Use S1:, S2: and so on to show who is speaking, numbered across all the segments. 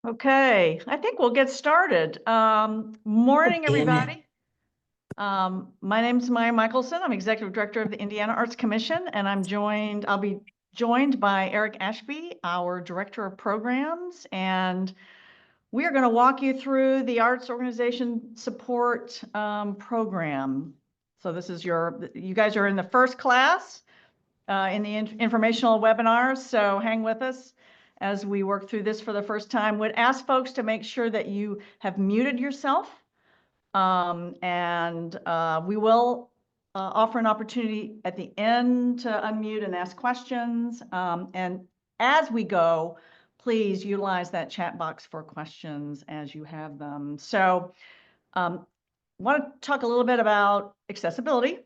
S1: Okay, I think we'll get started. Morning, everybody. My name's Maya Michelson. I'm Executive Director of the Indiana Arts Commission, and I'll be joined by Eric Ashby, our Director of Programs, and we are going to walk you through the Arts Organization Support Program. So this is you guys are in the first class in the informational webinars, so hang with us as we work through this for the first time. Would ask folks to make sure that you have muted yourself, and we will offer an opportunity at the end to unmute and ask questions. And as we go, please utilize that chat box for questions as you have them. So want to talk a little bit about accessibility.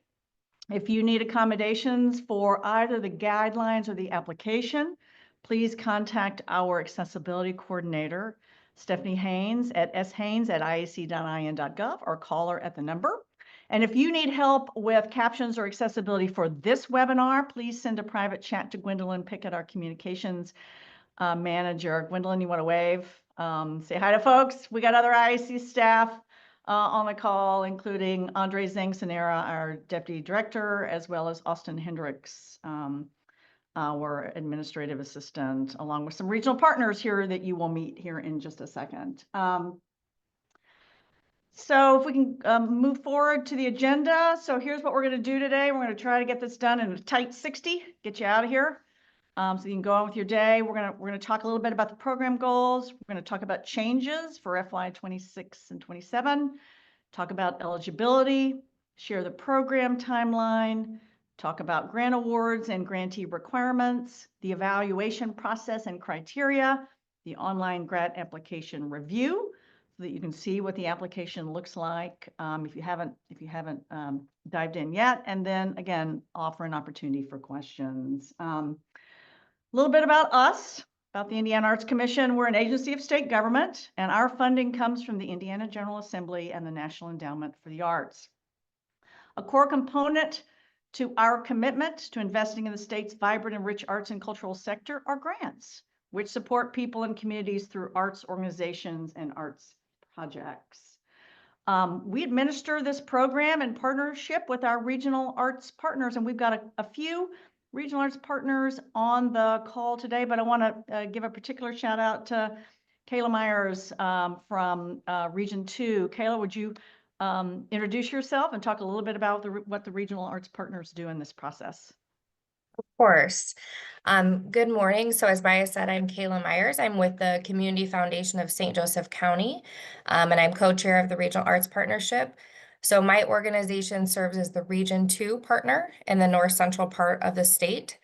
S1: If you need accommodations for either the guidelines or the application, please contact our accessibility coordinator, Stephanie Haynes at shaynes@iac.in.gov, or call her at the number. And if you need help with captions or accessibility for this webinar, please send a private chat to Gwendolyn Pickett, our communications manager. Gwendolyn, you want to wave? Say hi to folks. We got other IAC staff on the call, including Andre Zangsanera, our Deputy Director, as well as Austin Hendricks, our Administrative Assistant, along with some regional partners here that you will meet here in just a second. So if we can move forward to the agenda. So here's what we're going to do today. We're going to try to get this done in a tight 60, get you out of here. So you can go on with your day. We're gonna talk a little bit about the program goals. We're going to talk about changes for FY26 and 27, talk about eligibility, share the program timeline, talk about grant awards and grantee requirements, the evaluation process and criteria, the online grant application review, so that you can see what the application looks like if you haven't dived in yet, and then again offer an opportunity for questions. A little bit about us, about the Indiana Arts Commission. We're an agency of state government, and our funding comes from the Indiana General Assembly and the National Endowment for the Arts. A core component to our commitment to investing in the state's vibrant and rich arts and cultural sector are grants, which support people and communities through arts organizations and arts projects. We administer this program in partnership with our regional arts partners, and we've got a few regional arts partners on the call today, but I want to give a particular shout out to Kayla Myers from Region 2. Kayla, would you introduce yourself and talk a little bit about what the regional arts partners do in this process?
S2: Of course. Good morning. So as Maya said, I'm Kayla Myers. I'm with the Community Foundation of St. Joseph County, and I'm co-chair of the Regional Arts Partnership. So my organization serves as the Region 2 partner in the north central part of the state.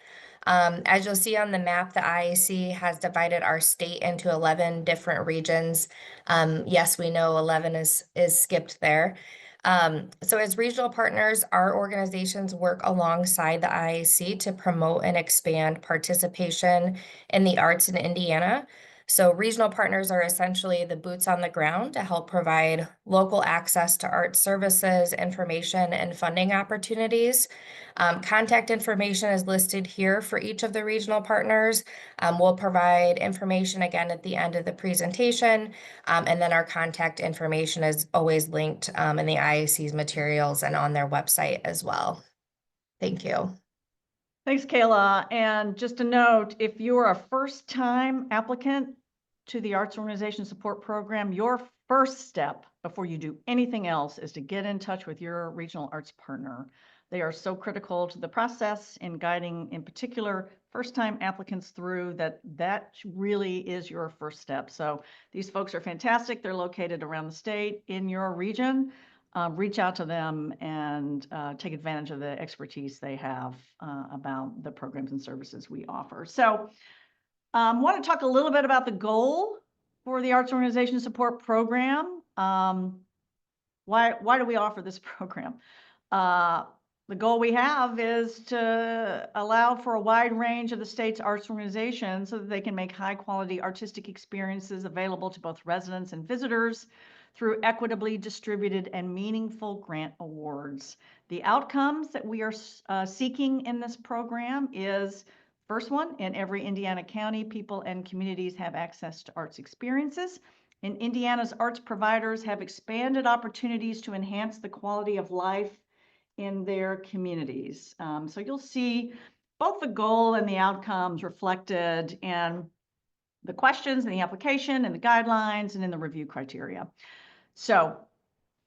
S2: As you'll see on the map, the IAC has divided our state into 11 different regions. Yes, we know 11 is skipped there. So as regional partners, our organizations work alongside the IAC to promote and expand participation in the arts in Indiana. So regional partners are essentially the boots on the ground to help provide local access to art services, information, and funding opportunities. Contact information is listed here for each of the regional partners. We'll provide information again at the end of the presentation, and then our contact information is always linked in the IAC's materials and on their website as well. Thank you.
S1: Thanks, Kayla. And just a note, if you're a first-time applicant to the Arts Organization Support Program, your first step before you do anything else is to get in touch with your regional arts partner. They are so critical to the process in guiding, in particular, first-time applicants through that really is your first step. So these folks are fantastic. They're located around the state in your region. Reach out to them and take advantage of the expertise they have about the programs and services we offer. So I want to talk a little bit about the goal for the Arts Organization Support Program. Why do we offer this program? The goal we have is to allow for a wide range of the state's arts organizations so that they can make high quality artistic experiences available to both residents and visitors through equitably distributed and meaningful grant awards. The outcomes that we are seeking in this program is, First one, in every Indiana county, people and communities have access to arts experiences. In Indiana's arts providers have expanded opportunities to enhance the quality of life in their communities. So you'll see both the goal and the outcomes reflected in the questions and the application and the guidelines and in the review criteria. So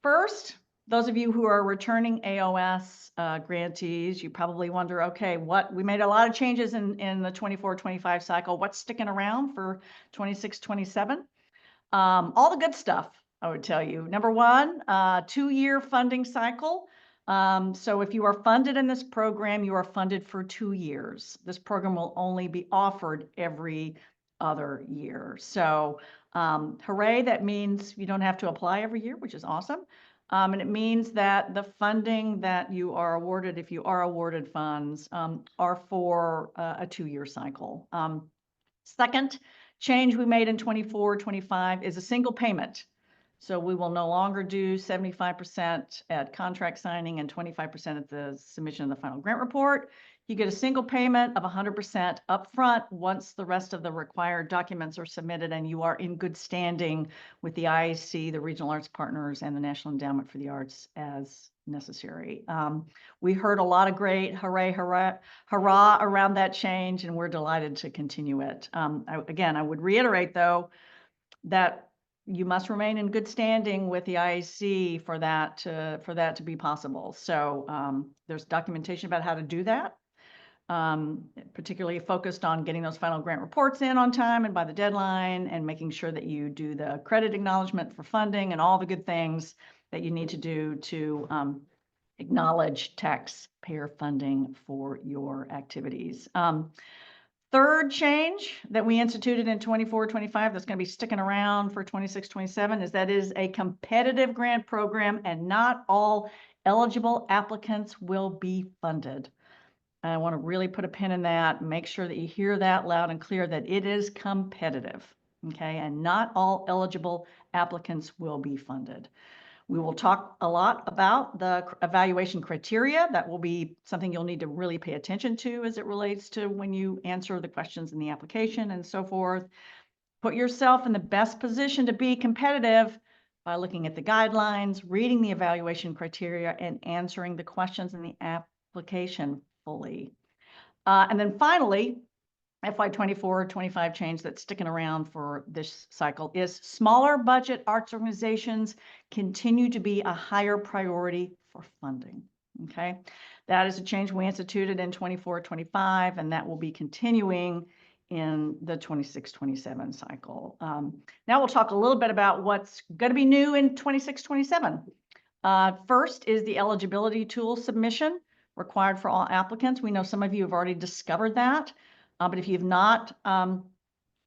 S1: first, those of you who are returning AOS grantees, you probably wonder, okay, we made a lot of changes in the 24-25 cycle. What's sticking around for 26-27? All the good stuff, I would tell you. Number one, 2-year funding cycle. So if you are funded in this program, you are funded for 2 years. This program will only be offered every other year. So hooray, that means you don't have to apply every year, which is awesome. And it means that the funding that you are awarded, if you are awarded funds, are for a 2-year cycle. Second change we made in 24-25 is a single payment. So we will no longer do 75% at contract signing and 25% at the submission of the final grant report. You get a single payment of 100% upfront once the rest of the required documents are submitted and you are in good standing with the IAC, the Regional Arts Partners, and the National Endowment for the Arts as necessary. We heard a lot of great hooray, hurrah around that change, and we're delighted to continue it. Again, I would reiterate, though, that you must remain in good standing with the IAC for that to be possible. So there's documentation about how to do that, particularly focused on getting those final grant reports in on time and by the deadline, and making sure that you do the credit acknowledgement for funding and all the good things that you need to do to acknowledge taxpayer funding for your activities. Third change that we instituted in 24-25 that's going to be sticking around for 26-27 is that is a competitive grant program, and not all eligible applicants will be funded. I want to really put a pin in that, make sure that you hear that loud and clear, that it is competitive, okay? And not all eligible applicants will be funded. We will talk a lot about the evaluation criteria. That will be something you'll need to really pay attention to as it relates to when you answer the questions in the application and so forth. Put yourself in the best position to be competitive by looking at the guidelines, reading the evaluation criteria, and answering the questions in the application fully. And then finally, FY24-25 change that's sticking around for this cycle is smaller budget arts organizations continue to be a higher priority for funding. Okay, that is a change we instituted in 24-25, and that will be continuing in the 26-27 cycle. Now we'll talk a little bit about what's going to be new in 26-27. First is the eligibility tool submission required for all applicants. We know some of you have already discovered that. But if you've not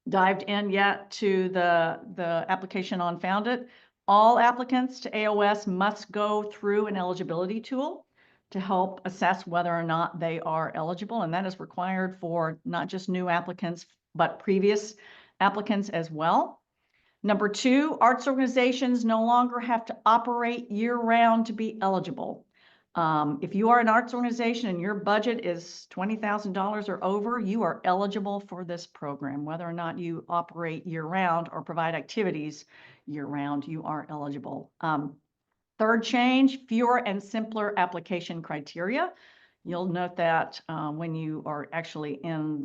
S1: dived in yet to the application on Found It, all applicants to AOS must go through an eligibility tool to help assess whether or not they are eligible. And that is required for not just new applicants, but previous applicants as well. Number two, arts organizations no longer have to operate year-round to be eligible. If you are an arts organization and your budget is $20,000 or over, you are eligible for this program. Whether or not you operate year-round or provide activities year-round, you are eligible. Third change, fewer and simpler application criteria. You'll note that when you are actually in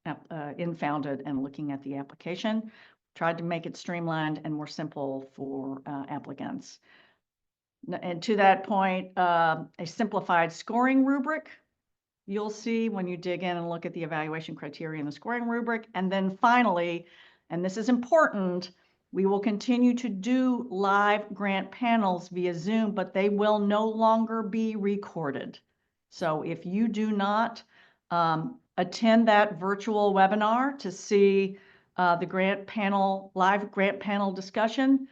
S1: Found It and looking at the application. Tried to make it streamlined and more simple for applicants. And to that point, a simplified scoring rubric you'll see when you dig in and look at the evaluation criteria and the scoring rubric. And then finally, and this is important, we will continue to do live grant panels via Zoom, but they will no longer be recorded. So if you do not attend that virtual webinar to see the live grant panel discussion,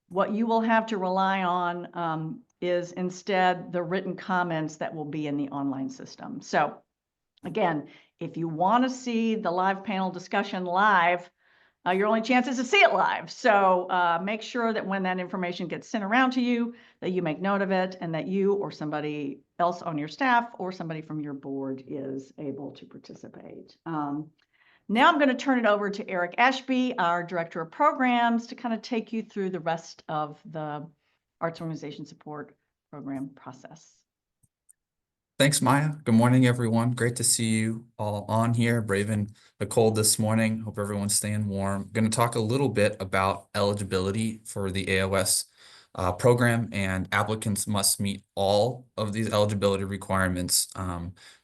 S1: what you will have to rely on is instead the written comments that will be in the online system. So again, if you want to see the live panel discussion live, your only chance is to see it live. So make sure that when that information gets sent around to you, that you make note of it and that you or somebody else on your staff or somebody from your board is able to participate. Now I'm going to turn it over to Eric Ashby, our Director of Programs, to kind of take you through the rest of the Arts Organization Support Program process.
S3: Thanks, Maya. Good morning, everyone. Great to see you all on here, braving the cold this morning. Hope everyone's staying warm. I'm going to talk a little bit about eligibility for the AOS program, and applicants must meet all of these eligibility requirements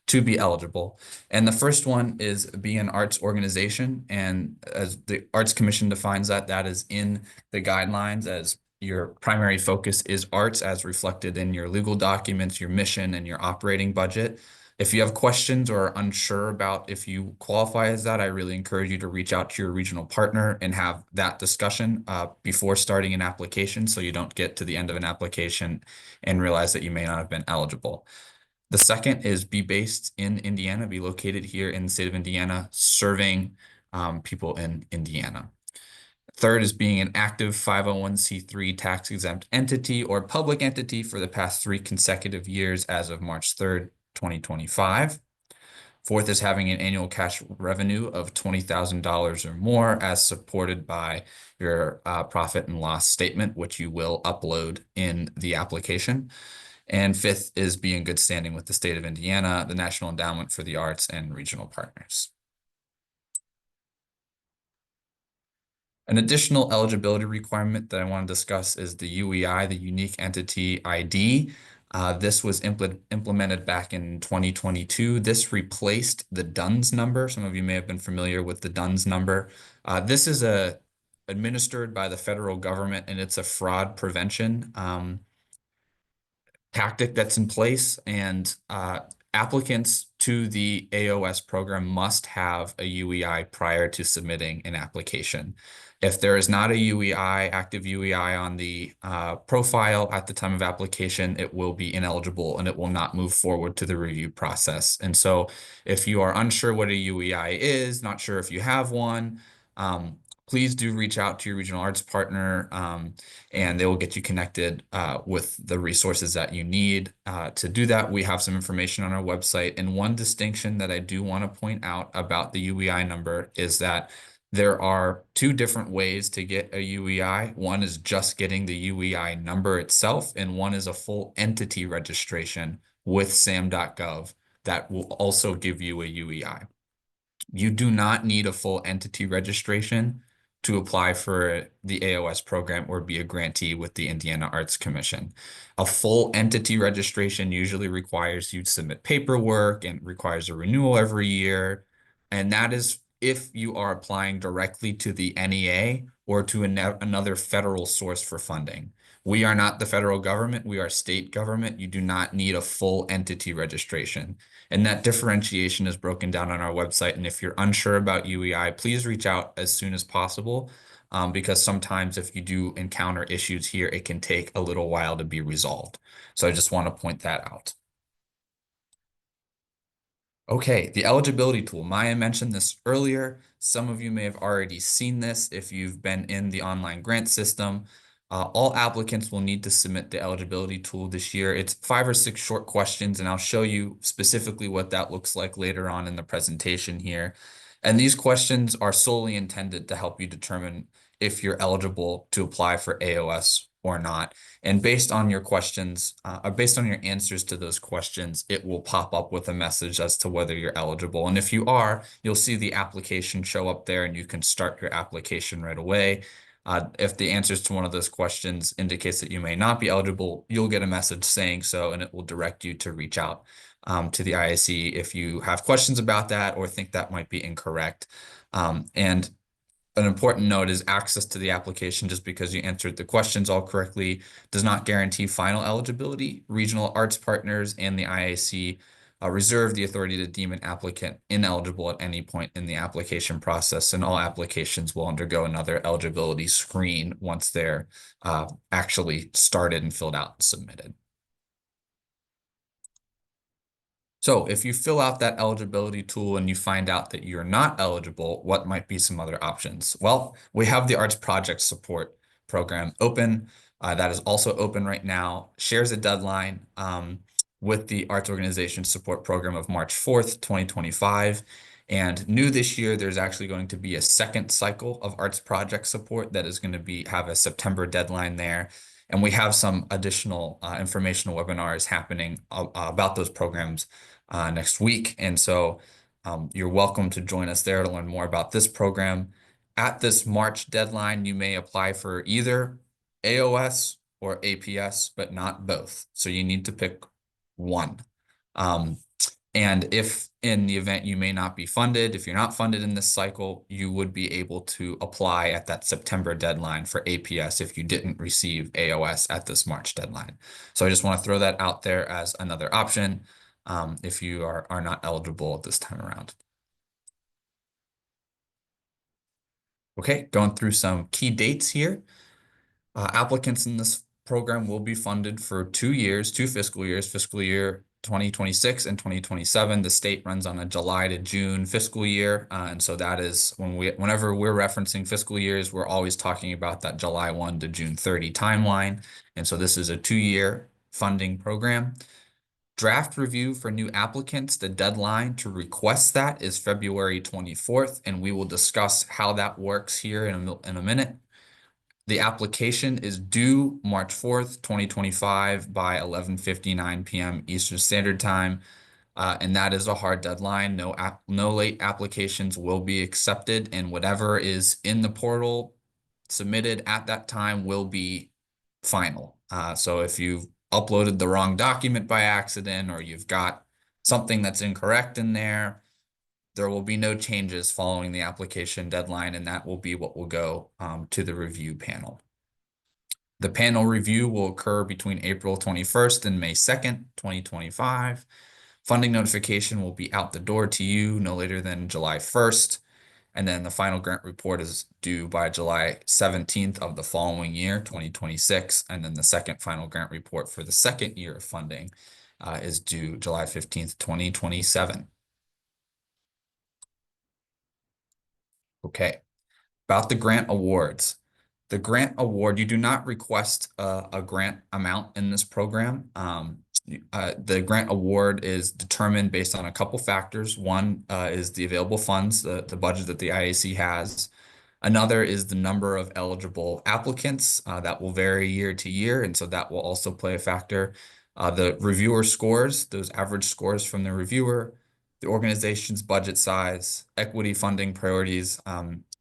S3: to be eligible. And the first one is be an arts organization. And as the Arts Commission defines that, that is in the guidelines as your primary focus is arts as reflected in your legal documents, your mission, and your operating budget. If you have questions or are unsure about if you qualify as that, I really encourage you to reach out to your regional partner and have that discussion before starting an application, so you don't get to the end of an application and realize that you may not have been eligible. The second is be based in Indiana, be located here in the state of Indiana, serving people in Indiana. Third is being an active 501c3 tax-exempt entity or public entity for the past 3 consecutive years as of March 3rd, 2025. Fourth is having an annual cash revenue of $20,000 or more as supported by your profit and loss statement, which you will upload in the application. And fifth is be in good standing with the state of Indiana, the National Endowment for the Arts, and regional partners. An additional eligibility requirement that I want to discuss is the UEI, the Unique Entity ID. This was implemented back in 2022. This replaced the DUNS number. Some of you may have been familiar with the DUNS number. This is administered by the federal government, and it's a fraud prevention tactic that's in place, and applicants to the AOS program must have a UEI prior to submitting an application. If there is not a UEI, active UEI on the profile at the time of application, it will be ineligible and it will not move forward to the review process. And so if you are unsure what a UEI is, not sure if you have one, please do reach out to your regional arts partner, and they will get you connected with the resources that you need. To do that, we have some information on our website. And one distinction that I do want to point out about the UEI number is that there are 2 different ways to get a UEI. One is just getting the UEI number itself, and one is a full entity registration with sam.gov that will also give you a UEI. You do not need a full entity registration to apply for the AOS program or be a grantee with the Indiana Arts Commission. A full entity registration usually requires you to submit paperwork and requires a renewal every year. And that is if you are applying directly to the NEA or to another federal source for funding. We are not the federal government. We are state government. You do not need a full entity registration. And that differentiation is broken down on our website. And if you're unsure about UEI, please reach out as soon as possible, because sometimes if you do encounter issues here, it can take a little while to be resolved. So I just want to point that out. Okay, the eligibility tool. Maya mentioned this earlier. Some of you may have already seen this if you've been in the online grant system. All applicants will need to submit the eligibility tool this year. It's 5 or 6 short questions, and I'll show you specifically what that looks like later on in the presentation here. And these questions are solely intended to help you determine if you're eligible to apply for AOS or not. And based on your questions, or based on your answers to those questions, it will pop up with a message as to whether you're eligible. And if you are, you'll see the application show up there and you can start your application right away. If the answers to one of those questions indicates that you may not be eligible, you'll get a message saying so, and it will direct you to reach out to the IAC if you have questions about that or think that might be incorrect. And an important note is access to the application, just because you answered the questions all correctly, does not guarantee final eligibility. Regional arts partners and the IAC reserve the authority to deem an applicant ineligible at any point in the application process, and all applications will undergo another eligibility screen once they're actually started and filled out and submitted. So if you fill out that eligibility tool and you find out that you're not eligible, what might be some other options? Well, we have the Arts Project Support Program open. That is also open right now. Shares a deadline. with the Arts Organization Support Program of March 4th, 2025. And new this year, there's actually going to be a second cycle of arts project support that is going to have a September deadline there. And we have some additional informational webinars happening about those programs next week. And so you're welcome to join us there to learn more about this program. At this March deadline, you may apply for either AOS or APS, but not both. So you need to pick one. And if in the event you may not be funded, if you're not funded in this cycle, you would be able to apply at that September deadline for APS if you didn't receive AOS at this March deadline. So I just want to throw that out there as another option if you are not eligible at this time around. Okay, going through some key dates here. Applicants in this program will be funded for 2 years, 2 fiscal years, fiscal year 2026 and 2027. The state runs on a July to June fiscal year. And so that is whenever we're referencing fiscal years, we're always talking about that July 1 to June 30 timeline. And so this is a 2-year funding program. Draft review for new applicants, the deadline to request that is February 24th, and we will discuss how that works here in a minute. The application is due March 4th, 2025 by 11:59 p.m. Eastern Standard Time. And that is a hard deadline. No late applications will be accepted, and whatever is in the portal submitted at that time will be final. So if you've uploaded the wrong document by accident or you've got something that's incorrect in there, there will be no changes following the application deadline, and that will be what will go to the review panel. The panel review will occur between April 21st and May 2nd, 2025. Funding notification will be out the door to you no later than July 1st. And then the final grant report is due by July 17th of the following year, 2026. And then the second final grant report for the second year of funding is due July 15th, 2027. Okay, about the grant awards. The grant award, you do not request a grant amount in this program. The grant award is determined based on a couple factors. One is the available funds, the budget that the IAC has. Another is the number of eligible applicants that will vary year to year, and so that will also play a factor. The reviewer scores, those average scores from the reviewer, the organization's budget size, equity funding priorities,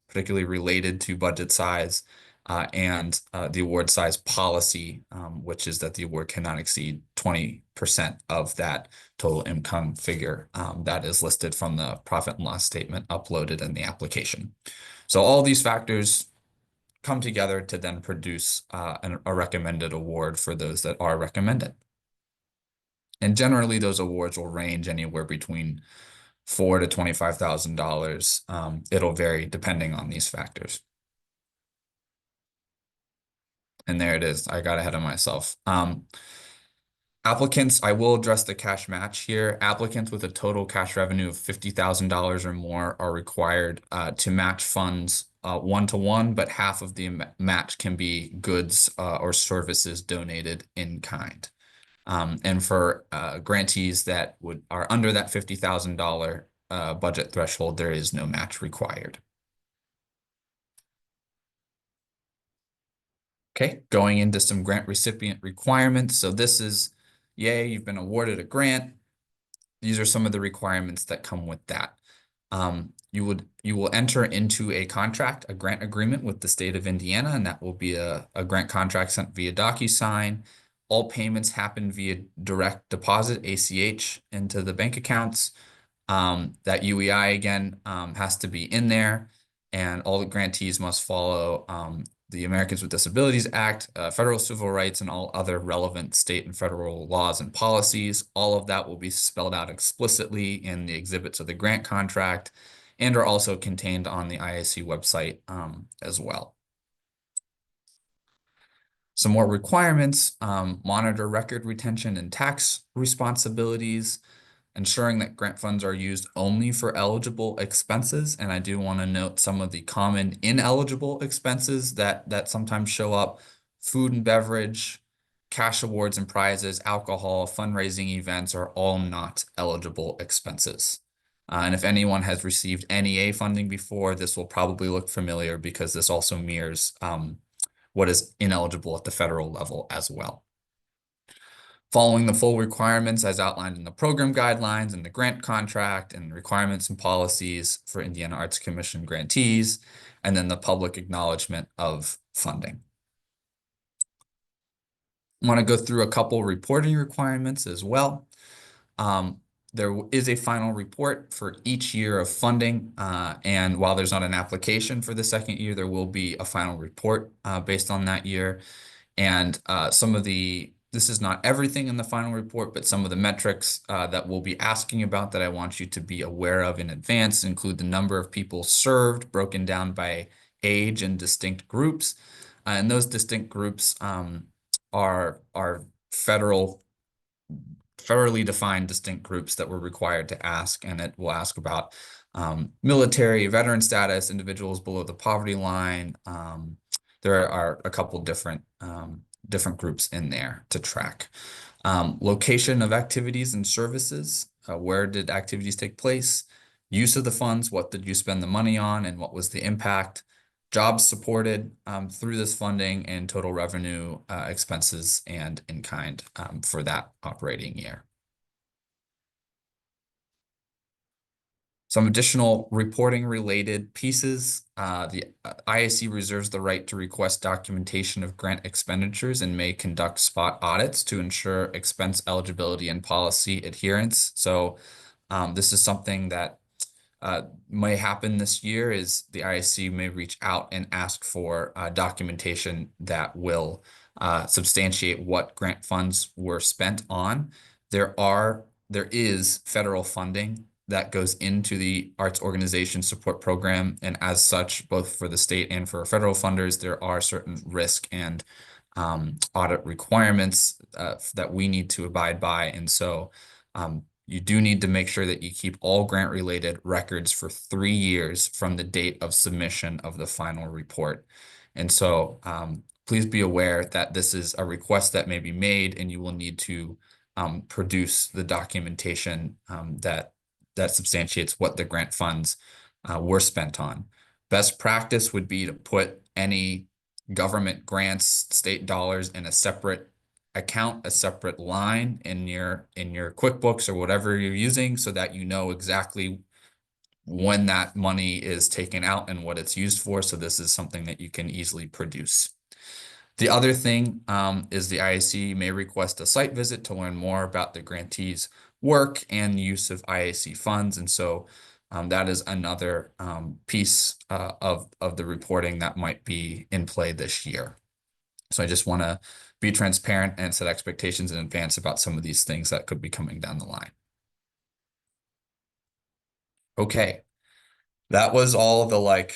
S3: particularly related to budget size, and the award size policy, which is that the award cannot exceed 20% of that total income figure that is listed from the profit and loss statement uploaded in the application. So all these factors come together to then produce a recommended award for those that are recommended. And generally, those awards will range anywhere between $4,000 to $25,000. It'll vary depending on these factors. And there it is. I got ahead of myself. Applicants, I will address the cash match here. Applicants with a total cash revenue of $50,000 or more are required to match funds 1-to-1, but half of the match can be goods or services donated in kind. And for grantees that are under that $50,000 budget threshold, there is no match required. Okay, going into some grant recipient requirements. So this is, yay, you've been awarded a grant. These are some of the requirements that come with that. You will enter into a contract, a grant agreement with the state of Indiana, and that will be a grant contract sent via DocuSign. All payments happen via direct deposit, ACH, into the bank accounts. That UEI, again, has to be in there, and all the grantees must follow the Americans with Disabilities Act, federal civil rights, and all other relevant state and federal laws and policies. All of that will be spelled out explicitly in the exhibits of the grant contract and are also contained on the IAC website as well. Some more requirements: monitor record retention and tax responsibilities, ensuring that grant funds are used only for eligible expenses. And I do want to note some of the common ineligible expenses that sometimes show up: food and beverage, cash awards and prizes, alcohol, fundraising events are all not eligible expenses. And if anyone has received NEA funding before, this will probably look familiar because this also mirrors what is ineligible at the federal level as well. Following the full requirements as outlined in the program guidelines and the grant contract and requirements and policies for Indiana Arts Commission grantees, and then the public acknowledgement of funding. I want to go through a couple reporting requirements as well. There is a final report for each year of funding, and while there's not an application for the second year, there will be a final report based on that year. And this is not everything in the final report, but some of the metrics that we'll be asking about that I want you to be aware of in advance include the number of people served, broken down by age and distinct groups. And those distinct groups are federally defined distinct groups that we're required to ask, and it will ask about military, veteran status, individuals below the poverty line. There are a couple different groups in there to track. Location of activities and services, where did activities take place? Use of the funds, what did you spend the money on and what was the impact? Jobs supported through this funding, and total revenue, expenses, and in kind for that operating year. Some additional reporting related pieces. The IAC reserves the right to request documentation of grant expenditures and may conduct spot audits to ensure expense eligibility and policy adherence. So this is something that may happen this year is the IAC may reach out and ask for documentation that will substantiate what grant funds were spent on. There is federal funding that goes into the Arts Organization Support Program, and as such, both for the state and for federal funders, there are certain risk and audit requirements that we need to abide by, and so you do need to make sure that you keep all grant-related records for 3 years from the date of submission of the final report. And so please be aware that this is a request that may be made, and you will need to produce the documentation that substantiates what the grant funds were spent on. Best practice would be to put any government grants, state dollars in a separate account, a separate line in your QuickBooks or whatever you're using, so that you know exactly when that money is taken out and what it's used for. So this is something that you can easily produce. The other thing is the IAC may request a site visit to learn more about the grantee's work and use of IAC funds. And so that is another piece of the reporting that might be in play this year. So I just want to be transparent and set expectations in advance about some of these things that could be coming down the line. Okay, that was all the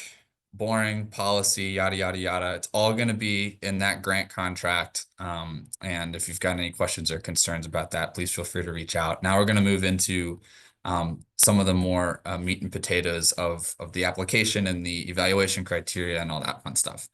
S3: boring policy, yada, yada, yada. It's all going to be in that grant contract. And if you've got any questions or concerns about that, please feel free to reach out. Now we're going to move into some of the more meat and potatoes of the application and the evaluation criteria and all that fun stuff.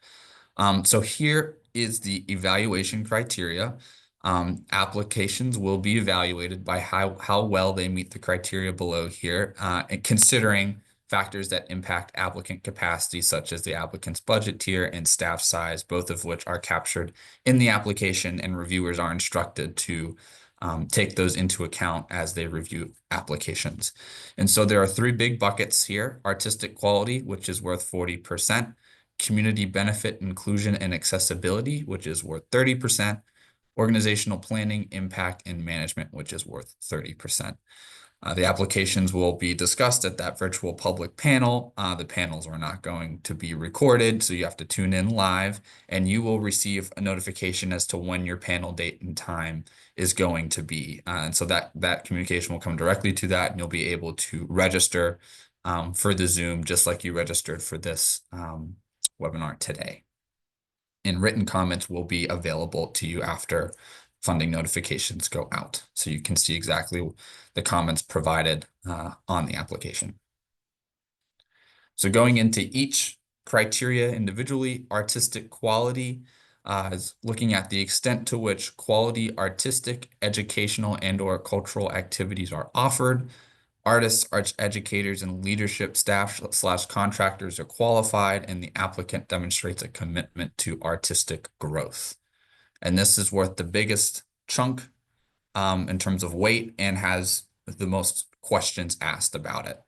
S3: So here is the evaluation criteria. Applications will be evaluated by how well they meet the criteria below here, and considering factors that impact applicant capacity, such as the applicant's budget tier and staff size, both of which are captured in the application, and reviewers are instructed to take those into account as they review applications. And so there are 3 big buckets here: artistic quality, which is worth 40%, community benefit, inclusion, and accessibility, which is worth 30%, organizational planning, impact, and management, which is worth 30%. The applications will be discussed at that virtual public panel. The panels are not going to be recorded, so you have to tune in live, and you will receive a notification as to when your panel date and time is going to be. And so that communication will come directly to that, and you'll be able to register for the Zoom just like you registered for this webinar today. And written comments will be available to you after funding notifications go out, so you can see exactly the comments provided on the application. So going into each criteria individually, artistic quality, is looking at the extent to which quality artistic, educational, and/or cultural activities are offered. Artists, arts educators, and leadership staff / contractors are qualified, and the applicant demonstrates a commitment to artistic growth. And this is worth the biggest chunk in terms of weight and has the most questions asked about it.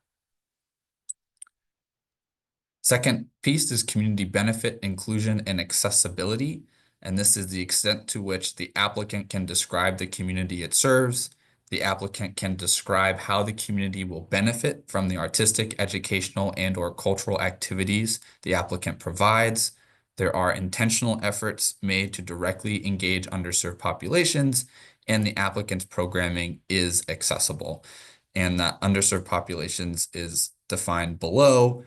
S3: Second piece is community benefit, inclusion, and accessibility. And this is the extent to which the applicant can describe the community it serves. The applicant can describe how the community will benefit from the artistic, educational, and/or cultural activities the applicant provides. There are intentional efforts made to directly engage underserved populations, and the applicant's programming is accessible. And that underserved populations is defined below.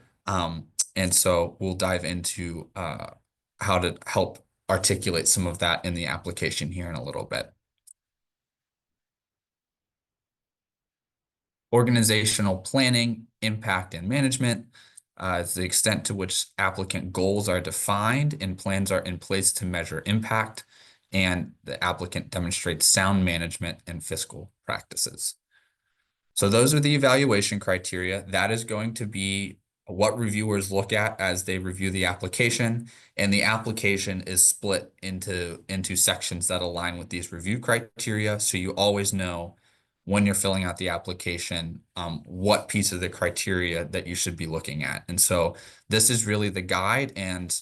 S3: And so we'll dive into how to help articulate some of that in the application here in a little bit. Organizational planning, impact, and management is the extent to which applicant goals are defined and plans are in place to measure impact, and the applicant demonstrates sound management and fiscal practices. So those are the evaluation criteria. That is going to be what reviewers look at as they review the application, and the application is split into sections that align with these review criteria. So you always know when you're filling out the application, what piece of the criteria that you should be looking at. And so this is really the guide. And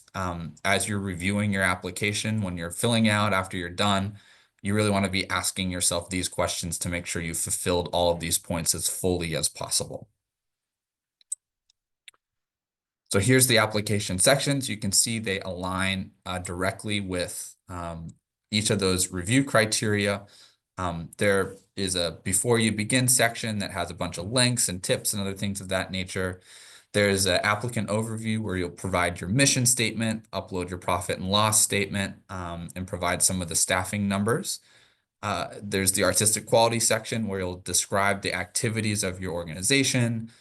S3: as you're reviewing your application, when you're filling out after you're done, you really want to be asking yourself these questions to make sure you've fulfilled all of these points as fully as possible. So here's the application sections. You can see they align directly with each of those review criteria. There is a before you begin section that has a bunch of links and tips and other things of that nature. There's an applicant overview where you'll provide your mission statement, upload your profit and loss statement, and provide some of the staffing numbers. There's the artistic quality section where you'll describe the activities of your organization,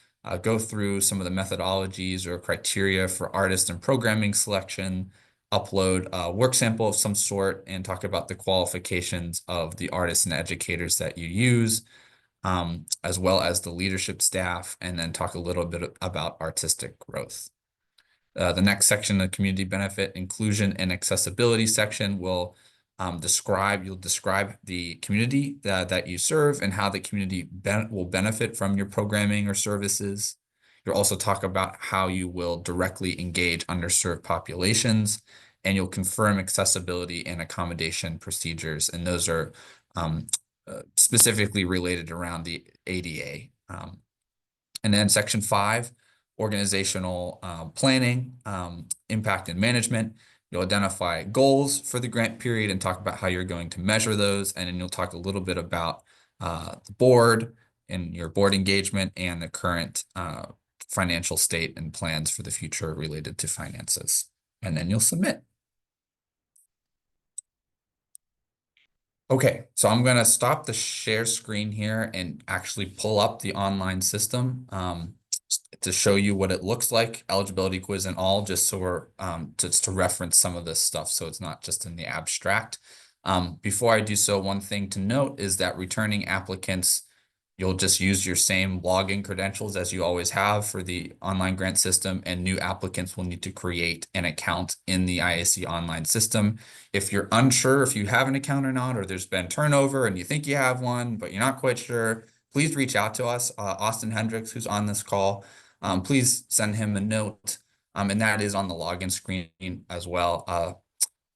S3: go through some of the methodologies or criteria for artist and programming selection, upload a work sample of some sort, and talk about the qualifications of the artists and educators that you use, as well as the leadership staff, and then talk a little bit about artistic growth. The next section, the community benefit, inclusion, and accessibility section will you'll describe the community that you serve and how the community will benefit from your programming or services. You'll also talk about how you will directly engage underserved populations, and you'll confirm accessibility and accommodation procedures. And those are specifically related around the ADA. And then section 5, organizational planning, impact and management. You'll identify goals for the grant period and talk about how you're going to measure those. And then you'll talk a little bit about the board and your board engagement and the current financial state and plans for the future related to finances. And then you'll submit. Okay, so I'm going to stop the share screen here and actually pull up the online system to show you what it looks like, eligibility quiz and all, just so we're just to reference some of this stuff so it's not just in the abstract. Before I do so, one thing to note is that returning applicants, you'll just use your same login credentials as you always have for the online grant system, and new applicants will need to create an account in the IAC online system. If you're unsure if you have an account or not, or there's been turnover and you think you have one, but you're not quite sure, please reach out to us. Austin Hendricks, who's on this call, please send him a note, and that is on the login screen as well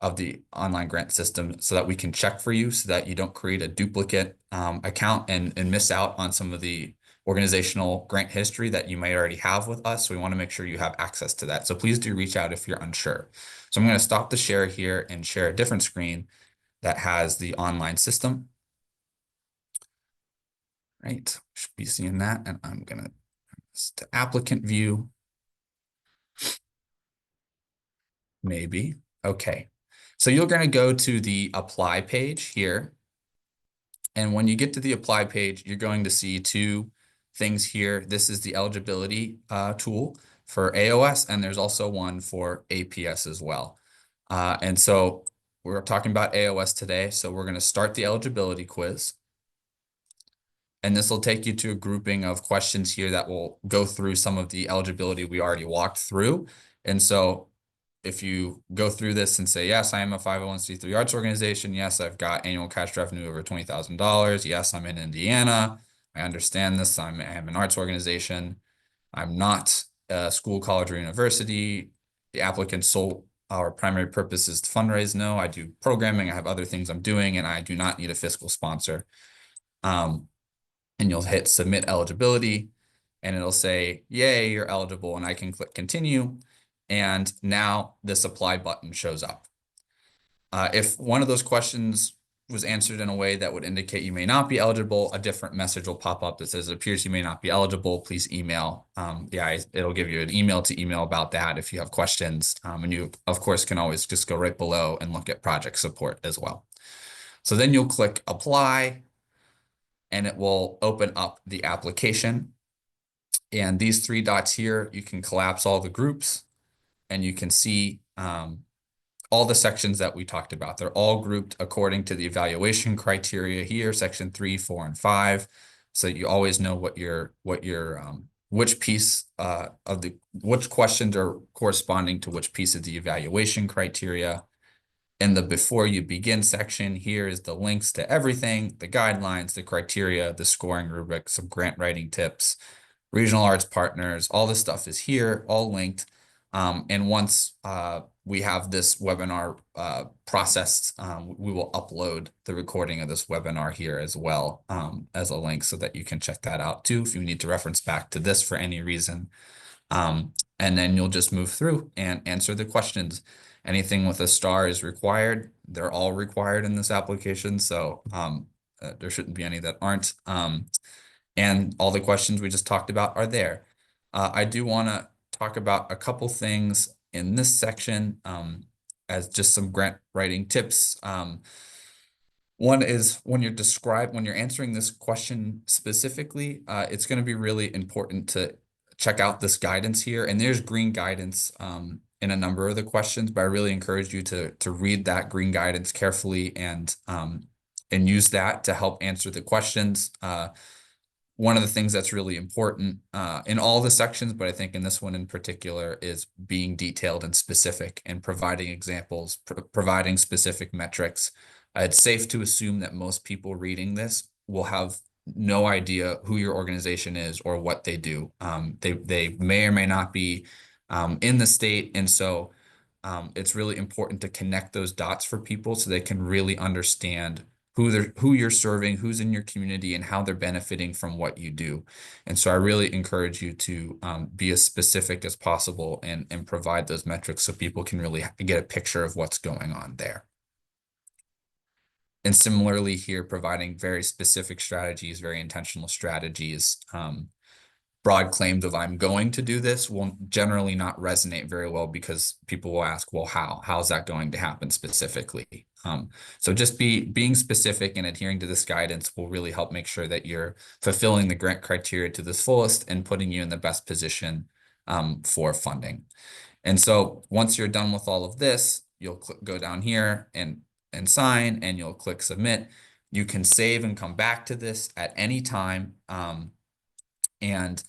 S3: of the online grant system, so that we can check for you so that you don't create a duplicate account and miss out on some of the organizational grant history that you might already have with us. So we want to make sure you have access to that. So please do reach out if you're unsure. So I'm going to stop the share here and share a different screen that has the online system. Right, should be seeing that, and I'm going to applicant view. Maybe. Okay. So you're going to go to the apply page here. And when you get to the apply page, you're going to see two things here. This is the eligibility tool for AOS, and there's also one for APS as well. And so we're talking about AOS today, so we're going to start the eligibility quiz. And this will take you to a grouping of questions here that will go through some of the eligibility we already walked through. And so if you go through this and say, yes, I am a 501c3 arts organization. Yes, I've got annual cash revenue over $20,000. Yes, I'm in Indiana. I understand this. I am an arts organization. I'm not a school, college, or university. The applicant's sole or primary purpose is to fundraise. No, I do programming. I have other things I'm doing, and I do not need a fiscal sponsor. And you'll hit submit eligibility, and it'll say, yay, you're eligible, and I can click continue. And now this apply button shows up. If one of those questions was answered in a way that would indicate you may not be eligible, a different message will pop up that says, it appears you may not be eligible, please email. It'll give you an email to email about that if you have questions. And you, of course, can always just go right below and look at project support as well. So then you'll click apply, and it will open up the application. And these three dots here, you can collapse all the groups, and you can see all the sections that we talked about. They're all grouped according to the evaluation criteria here, section 3, 4, and 5. So you always know which piece which questions are corresponding to which piece of the evaluation criteria. In the before you begin section, here is the links to everything, the guidelines, the criteria, the scoring rubric, some grant writing tips, regional arts partners, all this stuff is here, all linked. And once we have this webinar processed, we will upload the recording of this webinar here as well as a link so that you can check that out too if you need to reference back to this for any reason. And then you'll just move through and answer the questions. Anything with a star is required. They're all required in this application, so there shouldn't be any that aren't. And all the questions we just talked about are there. I do want to talk about a couple things in this section as just some grant writing tips. One is when you're answering this question specifically, it's going to be really important to check out this guidance here. And there's green guidance in a number of the questions, but I really encourage you to read that green guidance carefully and use that to help answer the questions. One of the things that's really important in all the sections, but I think in this one in particular, is being detailed and specific and providing examples, providing specific metrics. It's safe to assume that most people reading this will have no idea who your organization is or what they do. They may or may not be in the state, and so it's really important to connect those dots for people so they can really understand who you're serving, who's in your community, and how they're benefiting from what you do. And so I really encourage you to be as specific as possible and provide those metrics so people can really get a picture of what's going on there. And similarly here, providing very specific strategies, very intentional strategies. Broad claims of I'm going to do this will generally not resonate very well because people will ask, well, how's that going to happen specifically? So just being specific and adhering to this guidance will really help make sure that you're fulfilling the grant criteria to the fullest and putting you in the best position for funding. And so once you're done with all of this, you'll go down here and sign, and you'll click submit. You can save and come back to this at any time. And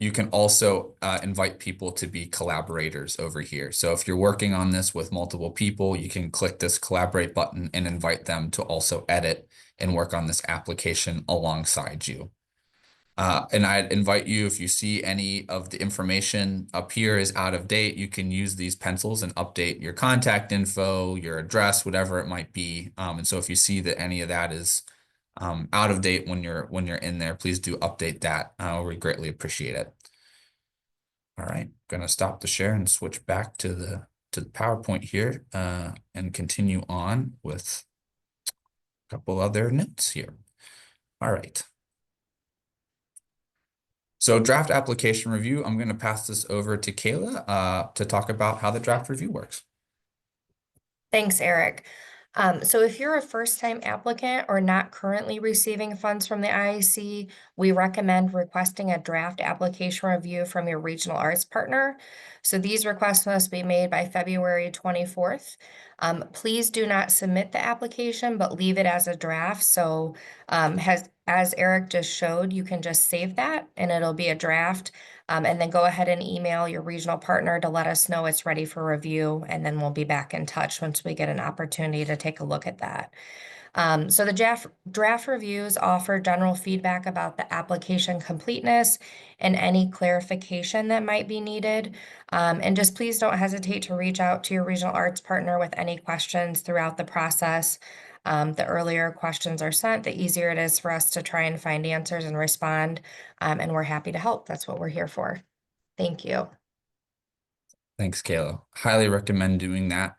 S3: you can also invite people to be collaborators over here. So if you're working on this with multiple people, you can click this collaborate button and invite them to also edit and work on this application alongside you. And I'd invite you, if you see any of the information up here is out of date, you can use these pencils and update your contact info, your address, whatever it might be. And so if you see that any of that is out of date when you're in there, please do update that. We greatly appreciate it. All right, gonna stop the share and switch back to the PowerPoint here and continue on with a couple other notes here. All right. So draft application review, I'm going to pass this over to Kayla to talk about how the draft review works.
S2: Thanks, Eric. So if you're a first-time applicant or not currently receiving funds from the IAC, we recommend requesting a draft application review from your regional arts partner. So these requests must be made by February 24th. Please do not submit the application, but leave it as a draft. So as Eric just showed, you can just save that and it'll be a draft. And then go ahead and email your regional partner to let us know it's ready for review, and then we'll be back in touch once we get an opportunity to take a look at that. So the draft reviews offer general feedback about the application completeness and any clarification that might be needed. And just please don't hesitate to reach out to your regional arts partner with any questions throughout the process. The earlier questions are sent, the easier it is for us to try and find answers and respond. And we're happy to help. That's what we're here for. Thank you.
S3: Thanks, Kayla. Highly recommend doing that.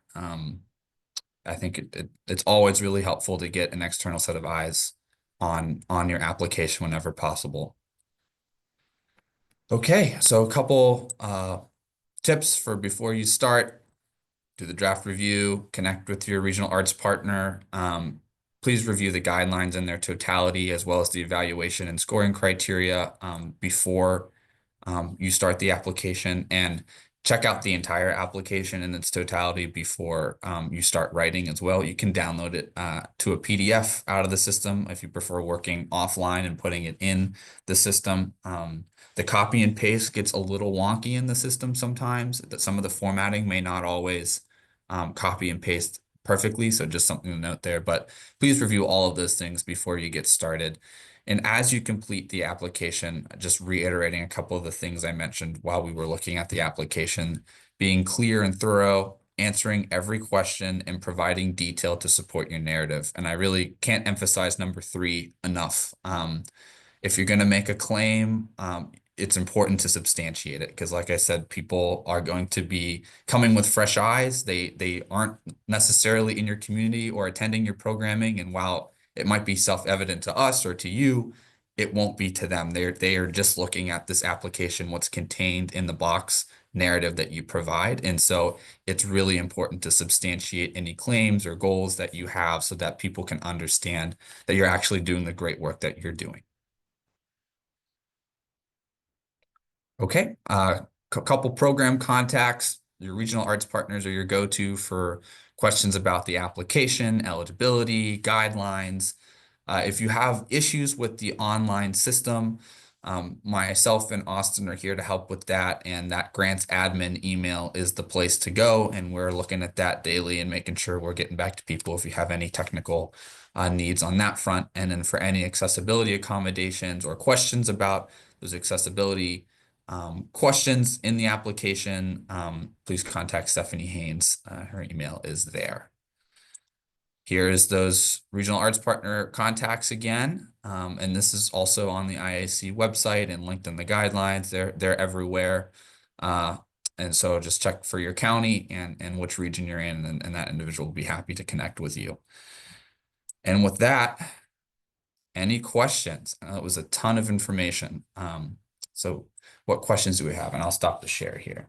S3: I think it's always really helpful to get an external set of eyes on your application whenever possible. Okay, so a couple tips for before you start. Do the draft review, connect with your regional arts partner. Please review the guidelines in their totality as well as the evaluation and scoring criteria before you start the application, and check out the entire application in its totality before you start writing as well. You can download it to a PDF out of the system if you prefer working offline and putting it in the system. The copy and paste gets a little wonky in the system sometimes, that some of the formatting may not always copy and paste perfectly. So just something to note there, but please review all of those things before you get started. And as you complete the application, just reiterating a couple of the things I mentioned while we were looking at the application, being clear and thorough, answering every question, and providing detail to support your narrative. And I really can't emphasize number 3 enough. If you're going to make a claim, it's important to substantiate it because, like I said, people are going to be coming with fresh eyes. They aren't necessarily in your community or attending your programming, and while it might be self-evident to us or to you, it won't be to them. They are just looking at this application, what's contained in the box narrative that you provide. And so it's really important to substantiate any claims or goals that you have so that people can understand that you're actually doing the great work that you're doing. Okay, couple program contacts. Your regional arts partners are your go-to for questions about the application, eligibility, guidelines. If you have issues with the online system, myself and Austin are here to help with that, and that grants admin email is the place to go, and we're looking at that daily and making sure we're getting back to people if you have any technical needs on that front. And then for any accessibility accommodations or questions about those accessibility questions in the application, please contact Stephanie Haynes. Her email is there. Here's those regional arts partner contacts again. And this is also on the IAC website and linked in the guidelines. They're everywhere. And so just check for your county and which region you're in, and that individual will be happy to connect with you. And with that, any questions? It was a ton of information. So what questions do we have? And I'll stop the share here.